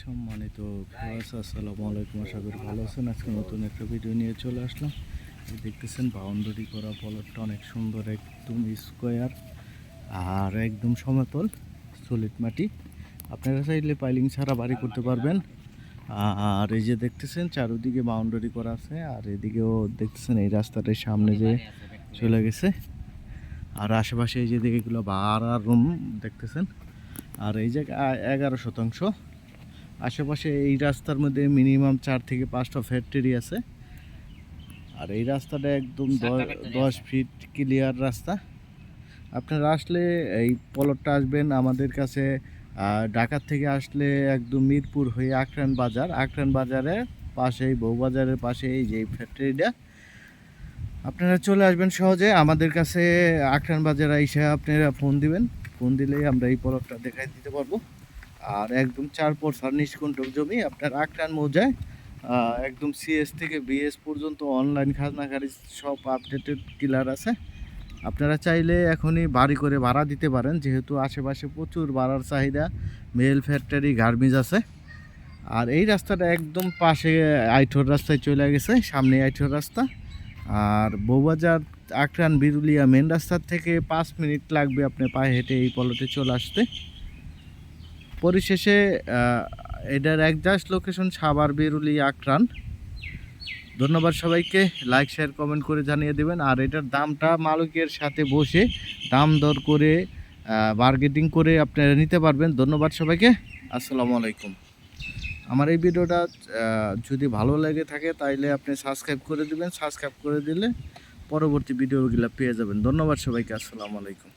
সম্মানিত ভিউয়ার্স, আসসালামু আলাইকুম। আশা করি ভালো আছেন। আজকে নতুন একটা ভিডিও নিয়ে চলে আসলাম। দেখতেছেন বাউন্ডারি করা প্লটটা অনেক সুন্দর, একদম স্কোয়ার আর একদম সমতল সলিড মাটি। আপনারা চাইলে পাইলিং ছাড়া বাড়ি করতে পারবেন। আর এই যে দেখতেছেন চারিদিকে বাউন্ডারি করা আছে, আর এদিকেও দেখতেছেন এই রাস্তাটার সামনে যে চলে গেছে, আর আশেপাশে এই যে দিকে এগুলো ভাড়া রুম দেখতেছেন। আর এই যে 11%। আশেপাশে এই রাস্তার মধ্যে মিনিমাম 4 থেকে 5টা ফ্যাক্টরি আছে। আর এই রাস্তাটা একদম 10 ফিট ক্লিয়ার রাস্তা। আপনারা আসলে এই প্লটটা আসবেন আমাদের কাছে। ঢাকা থেকে আসলে একদম মিরপুর হয়ে আক্রান বাজারের পাশেই, বউবাজারের পাশে এই যে ফ্যাক্টরিটা, আপনারা চলে আসবেন সহজে আমাদের কাছে। আক্রান বাজারে এসে আপনারা ফোন দিলেই আমরা এই প্লটটা দেখাই দিতে পারবো। আর একদম 4 নিষ্কণ্টক জমি আপনার আক্রান মৌজায়। একদম সিএস থেকে বিএস পর্যন্ত অনলাইন খাজনাখারিজ সব আপডেটেড ক্লিয়ার আছে। আপনারা চাইলে এখনই বাড়ি করে ভাড়া দিতে পারেন, যেহেতু আশেপাশে প্রচুর ভাড়ার চাহিদা, মেল ফ্যাক্টরি, গার্মেন্টস আছে। আর এই রাস্তাটা একদম পাশে আইঠোর রাস্তায় চলে গেছে, সামনে আইঠোর রাস্তা। আর বউবাজার আক্রান বিরুলিয়া মেন রাস্তার থেকে 5 মিনিট লাগবে আপনি পায়ে হেঁটে এই প্লটে চলে আসতে। পরিশেষে এটার একজাস্ট লোকেশন সাভার, বিরুলিয়া, আক্রান। ধন্যবাদ সবাইকে। লাইক, শেয়ার, কমেন্ট করে জানিয়ে দেবেন। আর এটার দামটা মালিকের সাথে বসে দাম দর করে বার্গেটিং করে আপনারা নিতে পারবেন। ধন্যবাদ সবাইকে। আসসালামু আলাইকুম। আমার এই ভিডিওটা যদি ভালো লেগে থাকে তাইলে আপনি সাবস্ক্রাইব করে দিবেন। সাবস্ক্রাইব করে দিলে পরবর্তী ভিডিওগুলো পেয়ে যাবেন। ধন্যবাদ সবাইকে। আসসালামু আলাইকুম।